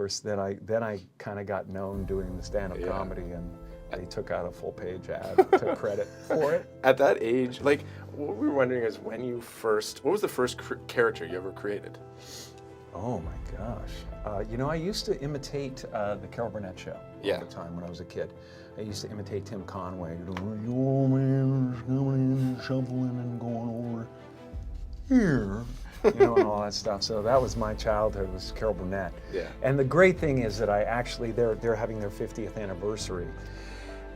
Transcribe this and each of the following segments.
course, then I kind of got known doing the stand-up comedy, and they took out a full-page ad, took credit for it. At that age, like, what we were wondering is what was the first character you ever created? Oh my gosh. You know, I used to imitate the Karol Burnett Show all the time when I was a kid. I used to imitate Tim Conway. You old man is coming in, shuffling and going over here. You know, and all that stuff. So that was my childhood, was Karol Burnett. Yeah. And the great thing is that they're having their 50th anniversary.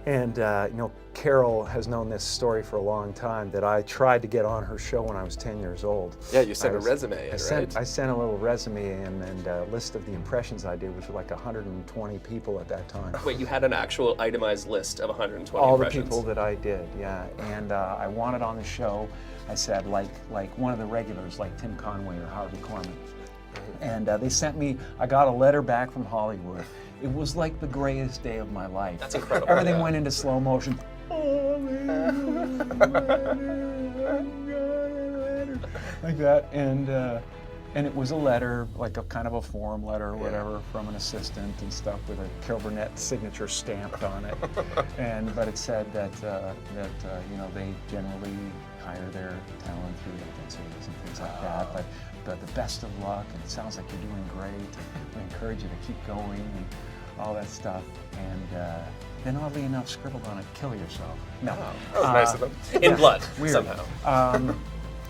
And you know, Karol has known this story for a long time, that I tried to get on her show when I was 10 years old. Yeah, you sent a resume in, right? I sent a little resume in, and a list of the impressions I did, which were like 120 people at that time. Wait, you had an actual itemized list of 120 All impressions? All the people that I did, yeah. And I wanted on the show, I said, like one of the regulars, like Tim Conway or Harvey Korman. And they sent me, I got a letter back from Hollywood. It was like the greatest day of my life. That's incredible. Everything went into slow motion. Like that, and it was a letter, like a kind of a form letter or whatever, from an assistant and stuff, with a Karol Burnett signature stamped on it. But it said that you know, they generally hire their talent through agencies and things like that. But the best of luck, and it sounds like you're doing great. And we encourage you to keep going and all that stuff. And then oddly enough, scribbled on it, "Kill yourself." No, that was nice of them. In blood, weird. somehow.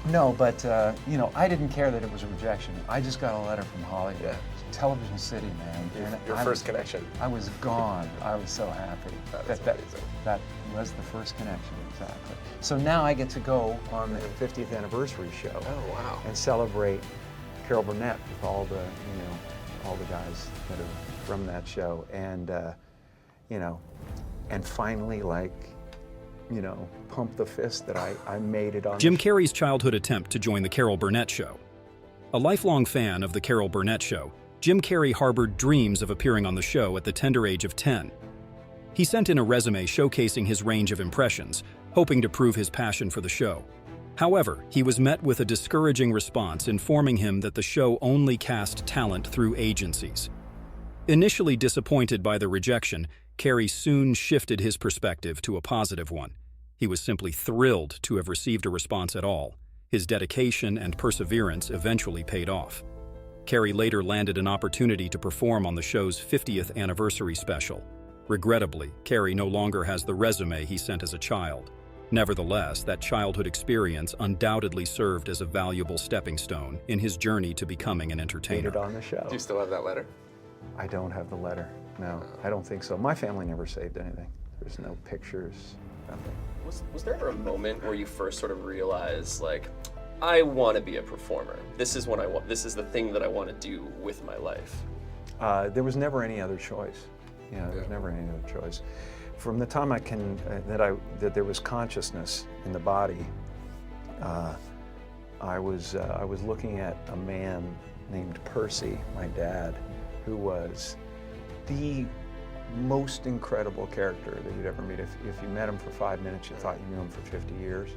No, but you know, I didn't care that it was a rejection. I just got a letter from Hollywood. Yeah. Television City, man. Your first connection. I was gone. I was so happy. That was the first connection, exactly. So now I get to go on the 50th anniversary show. Oh, wow. And celebrate Karol Burnett with all the, you know, all the guys that are from that show, and you know, and finally, like, you know, pump the fist that I made it on. Jim Carrey's childhood attempt to join the Karol Burnett Show. A lifelong fan of the Karol Burnett Show, Jim Carrey harbored dreams of appearing on the show at the tender age of 10. He sent in a resume showcasing his range of impressions, hoping to prove his passion for the show. However, he was met with a discouraging response informing him that the show only cast talent through agencies. Initially disappointed by the rejection, Carrey soon shifted his perspective to a positive one. He was simply thrilled to have received a response at all. His dedication and perseverance eventually paid off. Carrey later landed an opportunity to perform on the show's 50th anniversary special. Regrettably, Carrey no longer has the resume he sent as a child. Nevertheless, that childhood experience undoubtedly served as a valuable stepping stone in his journey to becoming an entertainer. On the show. Do you still have that letter? I don't have the letter. No, I don't think so. My family never saved anything. There's no pictures, nothing. Was there ever a moment where you first sort of realized, like, I want to be a performer. This is what I want. This is the thing that I want to do with my life. There was never any other choice. Yeah, there was never any other choice. From the time that there was consciousness in the body, I was looking at a man named Percy, my dad, who was the most incredible character that you'd ever meet. If you met him for 5 minutes, you thought you knew him for 50 years.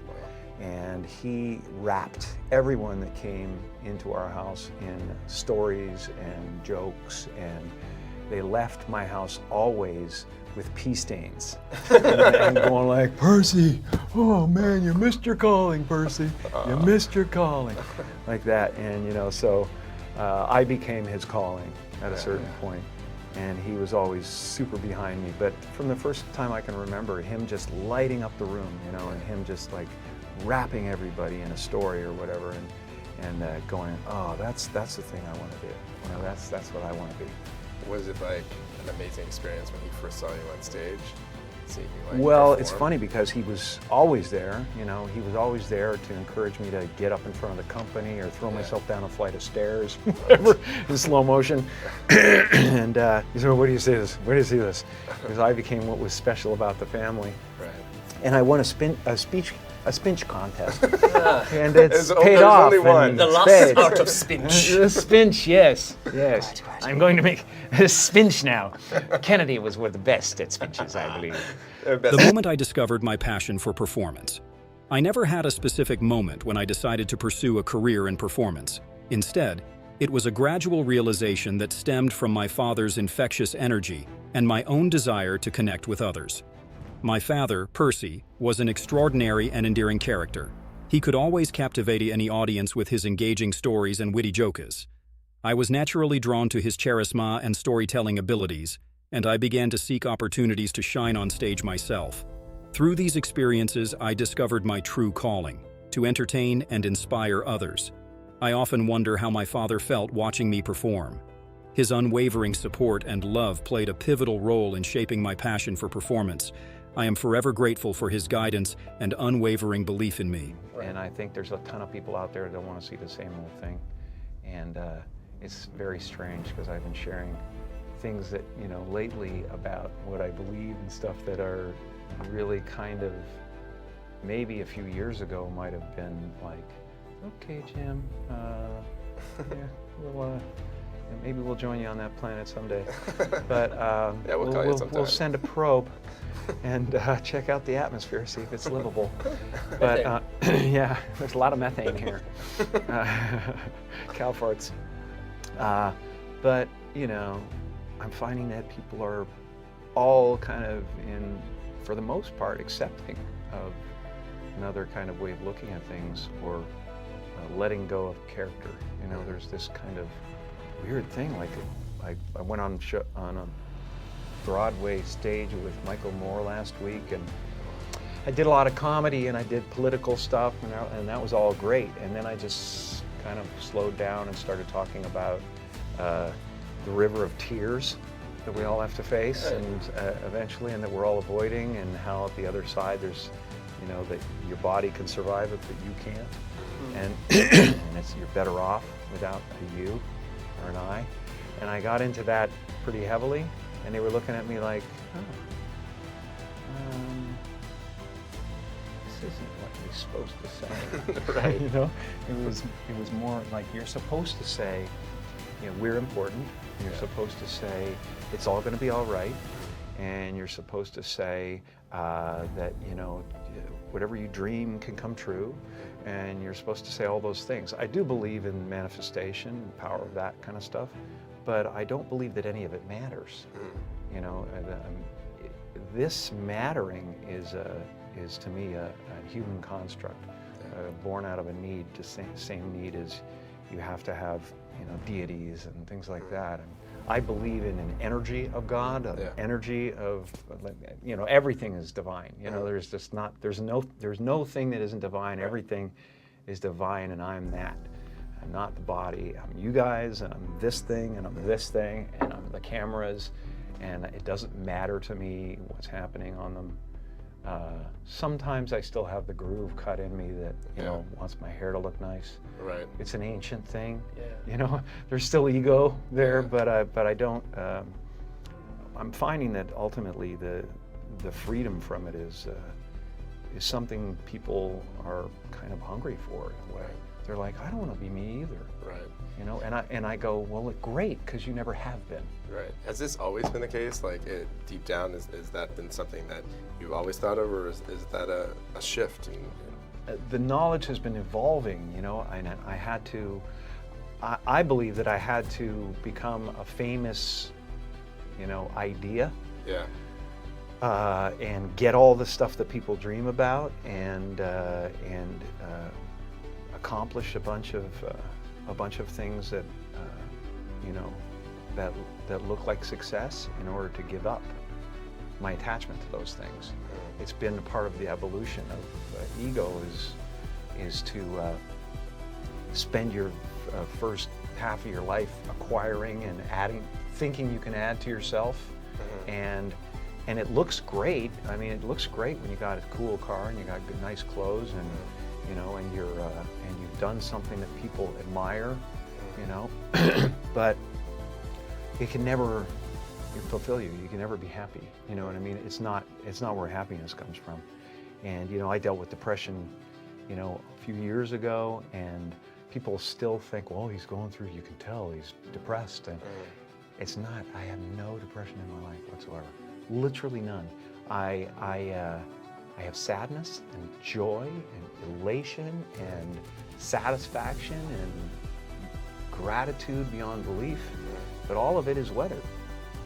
And he wrapped everyone that came into our house in stories and jokes, and they left my house always with pee stains. and going like, "Percy, oh man, you missed your calling, Percy. You missed your calling." Like that. And you know, so I became his calling at a certain point. And he was always super behind me. But from the first time I can remember, him just lighting up the room, you know, and him just like wrapping everybody in a story or whatever, and going, "Oh, that's the thing I want to do. You know, that's what I want to be." Was it like an amazing experience when he first saw you on stage? Seeing you, like, well, perform? it's funny because he was always there. You know, he was always there to encourage me to get up in front of the company or throw myself down a flight of stairs, whatever, in slow motion. And he said, "Where do you see this? Where do you see this?" Because I became what was special about the family. Right. And I won a spinch contest, and it's paid there's off. Only one. The last art of spinch. The spinch, yes. I'm going to make a spinch now. Kennedy was one of the best at spinches, I believe. The moment I discovered my passion for performance. I never had a specific moment when I decided to pursue a career in performance. Instead, It was a gradual realization that stemmed from my father's infectious energy and my own desire to connect with others. My father, Percy, was an extraordinary and endearing character. He could always captivate any audience with his engaging stories and witty jokes. I was naturally drawn to his charisma and storytelling abilities, and I began to seek opportunities to shine on stage myself. Through these experiences, I discovered my true calling, to entertain and inspire others. I often wonder how my father felt watching me perform. His unwavering support and love played a pivotal role in shaping my passion for performance. I am forever grateful for his guidance and unwavering belief in me. And I think there's a ton of people out there that want to see the same old thing. And it's very strange because I've been sharing things that, lately about what I believe and stuff that are really kind of, maybe a few years ago might have been like, okay, Jim, maybe we'll join you on that planet someday. But yeah, we'll call you sometime. We'll send a probe and check out the atmosphere, see if it's livable. But yeah, there's a lot of methane here. Cow farts. But, I'm finding that people are all kind of for the most part, accepting of another kind of way of looking at things, or letting go of character. There's this kind of weird thing, like I went on a Broadway stage with Michael Moore last week, and I did a lot of comedy and I did political stuff, and that was all great. And then I just kind of slowed down and started talking about the river of tears that we all have to face, and eventually, and that we're all avoiding, and how at the other side there's, that your body can survive it, but you can't, and you're better off without a you or an I. And I got into that pretty heavily, and they were looking at me like, this isn't what you're supposed to say. Right. It was more like, you're supposed to say, we're important. You're supposed to say it's all going to be all right, and you're supposed to say that whatever you dream can come true, and you're supposed to say all those things. I do believe in manifestation, the power of that kind of stuff, but I don't believe that any of it matters. This mattering is to me a human construct, born out of a need. The same need as you have to have deities and things like that. And I believe in an energy of God, an energy of, everything is divine. There's just not, there's no thing that isn't divine. Everything is divine, and I'm that. I'm not the body. I'm you guys, and I'm this thing, and I'm this thing, and I'm the cameras, and it doesn't matter to me what's happening on them. Sometimes I still have the groove cut in me that, wants my hair to look nice. Right. It's an ancient thing. Yeah. There's still ego there, but I don't, I'm finding that ultimately the freedom from it is something people are kind of hungry for in a way. They're like, I don't want to be me either. Right. And I go, well, great, because you never have been. Right. Has this always been the case? Like, deep down, is that been something that you've always thought of, or is that a shift? The knowledge has been evolving, and I had to, I believe that I had to become a famous, idea. Yeah. And get all the stuff that people dream about, and accomplish a bunch of things that that look like success, in order to give up my attachment to those things. It's been a part of the evolution of ego is to spend your first half of your life acquiring and adding, thinking you can add to yourself, and it looks great. I mean, it looks great when you got a cool car and you got good, nice clothes, and and you've done something that people admire, but it can never fulfill you. You can never be happy. You know what I mean? It's not where happiness comes from. And I dealt with depression, a few years ago, and people still think, well, he's going through. You can tell he's depressed, and it's not. I have no depression in my life whatsoever. Literally none. I have sadness and joy and elation and satisfaction and gratitude beyond belief, but all of it is weather.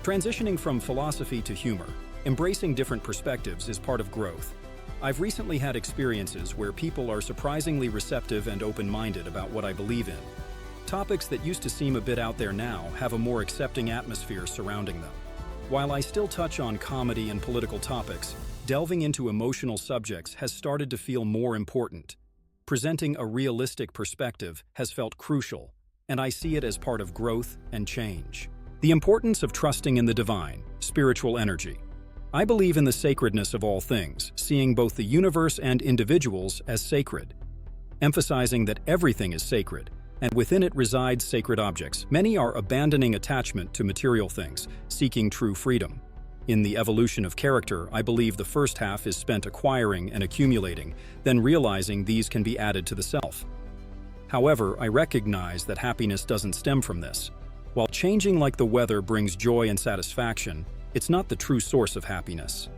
Transitioning from philosophy to humor, embracing different perspectives is part of growth. I've recently had experiences where people are surprisingly receptive and open-minded about what I believe in. Topics that used to seem a bit out there now have a more accepting atmosphere surrounding them. While I still touch on comedy and political topics, delving into emotional subjects has started to feel more important. Presenting a realistic perspective has felt crucial, and I see it as part of growth and change. The importance of trusting in the divine, spiritual energy. I believe in the sacredness of all things, seeing both the universe and individuals as sacred. Emphasizing that everything is sacred, and within it resides sacred objects. Many are abandoning attachment to material things, seeking true freedom. In the evolution of character, I believe the first half is spent acquiring and accumulating, then realizing these can be added to the self. However, I recognize that happiness doesn't stem from this. While changing like the weather brings joy and satisfaction, it's not the true source of happiness.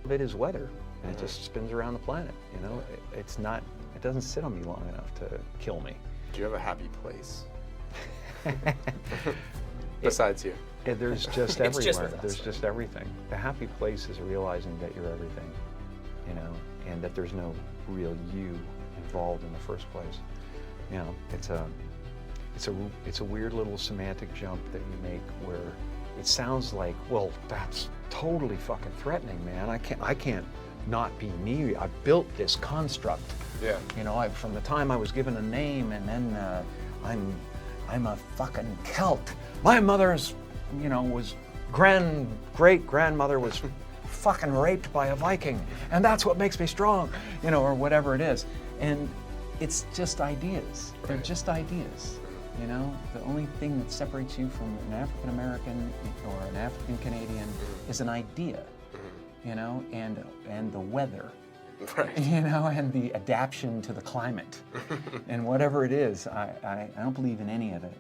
It is weather, and it just spins around the planet, you know? It doesn't sit on me long enough to kill me. Do you have a happy place? Besides you. There's just It's just everywhere. with us, There's right? just everything. The happy place is realizing that you're everything, you know, and that there's no real you involved in the first place. You know, it's a weird little semantic jump that you make where it sounds like, well, that's totally fucking threatening, man. I can't not be me. I built this construct. Yeah. You know, from the time I was given a name, and then I'm a fucking Celt. My mother's, you know, was great-grandmother was fucking raped by a Viking, and that's what makes me strong, you know, or whatever it is. And it's just ideas. They're Right. just ideas. You know, the only thing that separates you from an African American or an African Canadian is an idea. You know, and the weather. Right. You know, and the adaptation to the climate, and whatever it is, I don't believe in any of it,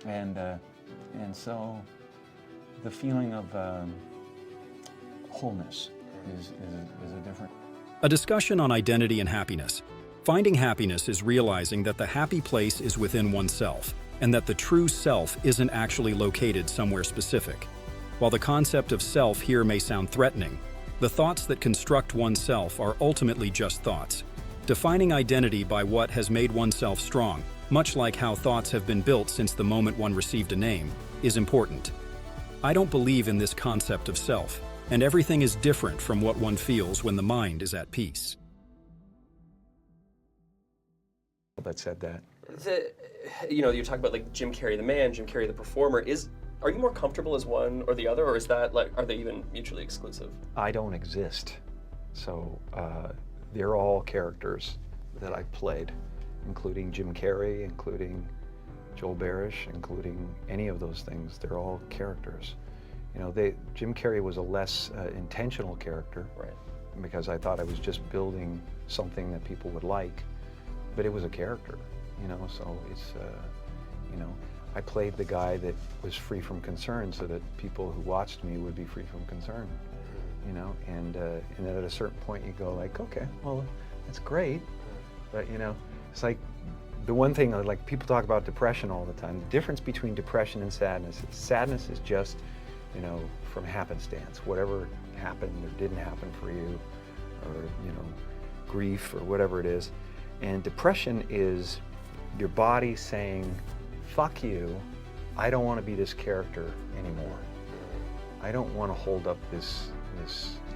and so the feeling of wholeness is a different. A discussion on identity and happiness. Finding happiness is realizing that the happy place is within oneself, and that the true self isn't actually located somewhere specific. While the concept of self here may sound threatening, the thoughts that construct oneself are ultimately just thoughts. Defining identity by what has made oneself strong, much like how thoughts have been built since the moment one received a name, is important. I don't believe in this concept of self, and everything is different from what one feels when the mind is at peace. That said that. You know, you talk about like Jim Carrey the man, Jim Carrey the performer. Are you more comfortable as one or the other, or is that like, are they even mutually exclusive? I don't exist, so they're all characters that I played, including Jim Carrey, including Joel Barish, including any of those things. They're all characters. You know, Jim Carrey was a less intentional character, Right. because I thought I was just building something that people would like, but it was a character, you know, so it's, you know, I played the guy that was free from concern so that people who watched me would be free from concern, you know, and then at a certain point you go like, okay, well, that's great, but you know, it's like the one thing, like people talk about depression all the time, the difference between depression and sadness is just, you know, from happenstance, whatever happened or didn't happen for you, or, you know, grief or whatever it is. And depression is your body saying, fuck you, I don't want to be this character anymore. I don't want to hold up this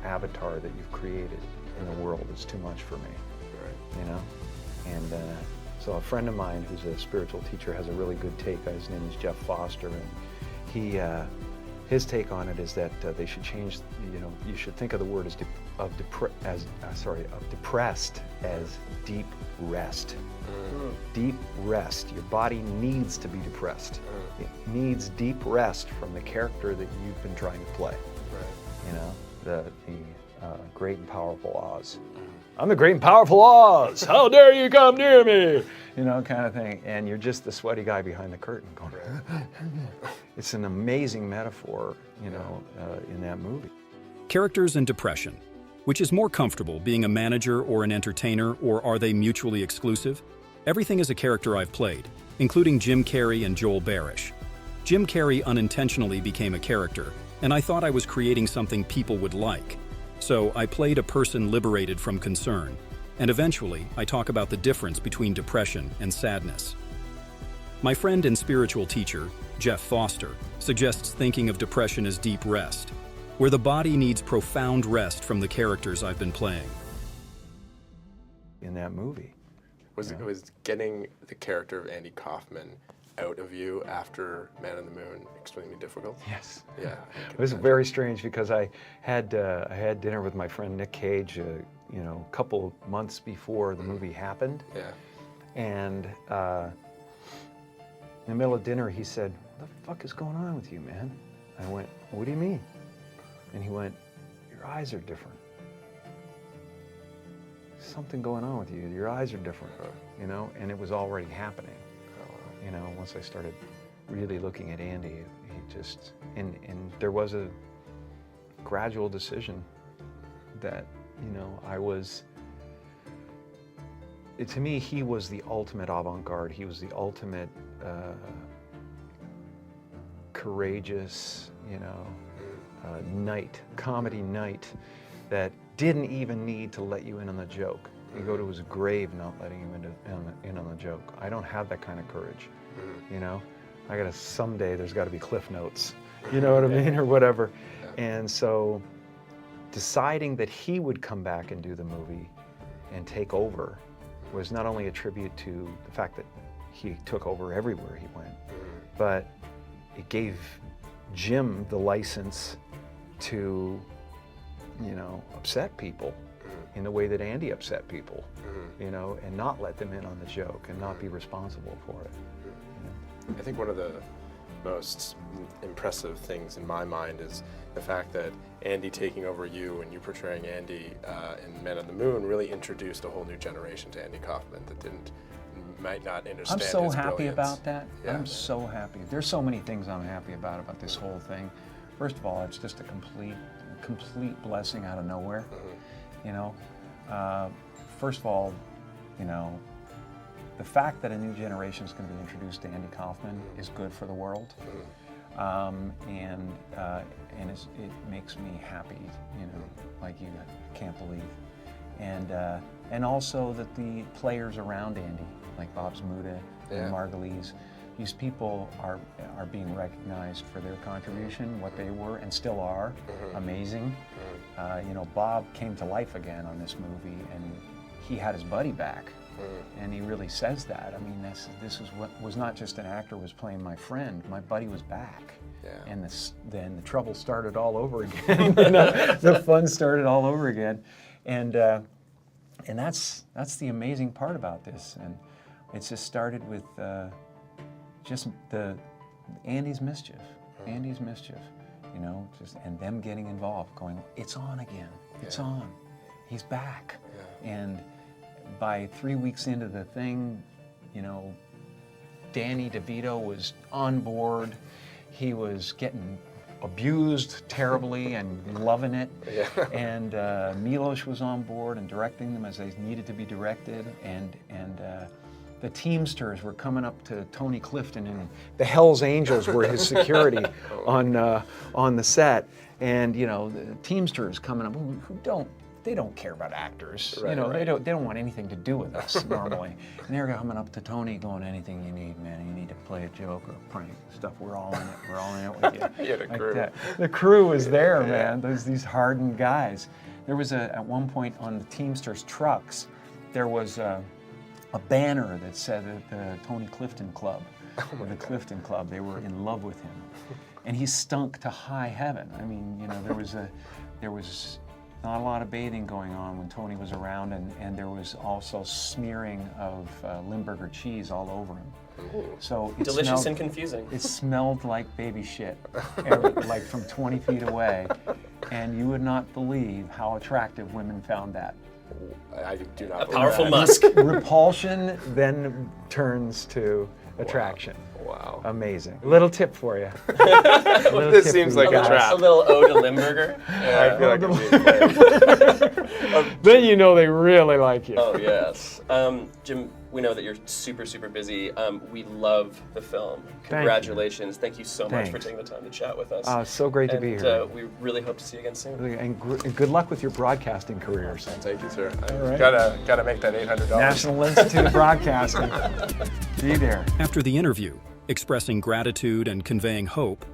avatar that you've created in the world. It's too much for me, Right. you know? And so a friend of mine who's a spiritual teacher has a really good take. His name is Jeff Foster, and his take on it is that they should change, you know, you should think of the word of depressed as deep rest. Deep rest. Your body needs to be depressed. It needs deep rest from the character that you've been trying to play. Right. You know, the great and powerful Oz. I'm the great and powerful Oz. How dare you come near me? You know, kind of thing. And you're just the sweaty guy behind the curtain going. It's an amazing metaphor, you know, in that movie. Characters and depression. Which is more comfortable, being a manager or an entertainer, or are they mutually exclusive? Everything is a character I've played, including Jim Carrey and Joel Barish. Jim Carrey unintentionally became a character, and I thought I was creating something people would like. So I played a person liberated from concern, and eventually I talk about the difference between depression and sadness. My friend and spiritual teacher, Jeff Foster, suggests thinking of depression as deep rest, where the body needs profound rest from the characters I've been playing. In that movie. Was getting the character of Andy Kaufman out of you after Man on the Moon extremely difficult? Yes. Yeah. It was very strange because I had dinner with my friend Nick Cage, a couple months before the movie happened. Yeah. And in the middle of dinner, he said, "What the fuck is going on with you, man?" I went, "What do you mean?" And he went, "Your eyes are different. Something going on with you. Your eyes are different." And it was already happening. Once I started really looking at Andy, he just, and there was a gradual decision that, I was, to me, he was the ultimate avant-garde. He was the ultimate courageous, comedy knight that didn't even need to let you in on the joke. You go to his grave not letting you in on the joke. I don't have that kind of courage, someday there's gotta be Cliff Notes, you know what I mean, or whatever. And so deciding that he would come back and do the movie and take over was not only a tribute to the fact that he took over everywhere he went, but it gave Jim the license to, upset people in the way that Andy upset people, and not let them in on the joke and not be responsible for it. I think one of the most impressive things in my mind is the fact that Andy taking over you and you portraying Andy in Men on the Moon really introduced a whole new generation to Andy Kaufman that might not understand I'm so his happy brilliance. about that. Yeah. I'm so happy. There's so many things I'm happy about this whole thing. First of all, it's just a complete blessing out of nowhere. First of all, the fact that a new generation is going to be introduced to Andy Kaufman is good for the world, and it makes me happy. Like you can't believe, and also that the players around Andy, like Bob Zmuda and Margulies, these people are being recognized for their contribution, what they were and still are, amazing. Bob came to life again on this movie, and he had his buddy back, and he really says that. I mean, this is what was not just an actor was playing my friend. My buddy was back, and then the trouble started all over again. The fun started all over again, and that's the amazing part about this. And it's just started with just Andy's mischief, and them getting involved, going, "It's on again, it's on, he's back." And by 3 weeks into the thing, Danny DeVito was on board. He was getting abused terribly and loving it. And Milos was on board and directing them as they needed to be directed. And the Teamsters were coming up to Tony Clifton, and the Hells Angels were his security on the set. And the Teamsters coming up who they don't care about actors. They don't want anything to do with us normally. And they're coming up to Tony going, "Anything you need, man. You need to play a joke or a prank stuff. We're all in it. We're all in it with you." He had a crew. That. The crew was there, man. There's these hardened guys. There was at one point on the Teamsters trucks, there was a banner that said that the Tony Clifton Club, or the Clifton Club, they were in love with him. And he stunk to high heaven. I mean, there was not a lot of bathing going on when Tony was around, and there was also smearing of Limburger cheese all over him. So it Delicious smelled, and confusing. It smelled like baby shit, like from 20 feet away, and you would not believe how attractive women found that. I do not A believe powerful that. musk. Repulsion then turns to attraction. Wow. Amazing. Little tip for you. This seems like a trap. A little ode to Limburger. I feel like I'm being played. Then you know they really like you. Oh yes. Jim, we know that you're super, super busy. We love the film. Congratulations. Thank you so much for Thanks. taking the time to chat with us. It's so great to be here. We really hope to see you again soon. And good luck with your broadcasting career. Thank you, sir. right. Gotta make that $800. National Institute of Broadcasting. Be there. After the interview, expressing gratitude and conveying hope,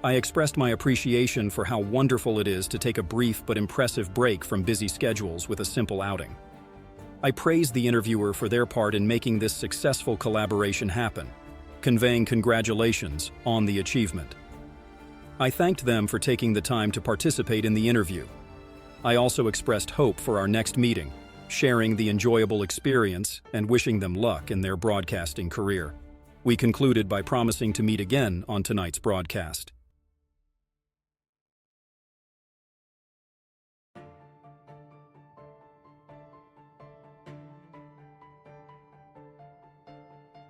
I expressed my appreciation for how wonderful it is to take a brief but impressive break from busy schedules with a simple outing. I praised the interviewer for their part in making this successful collaboration happen, conveying congratulations on the achievement. I thanked them for taking the time to participate in the interview. I also expressed hope for our next meeting, sharing the enjoyable experience and wishing them luck in their broadcasting career. We concluded by promising to meet again on tonight's broadcast.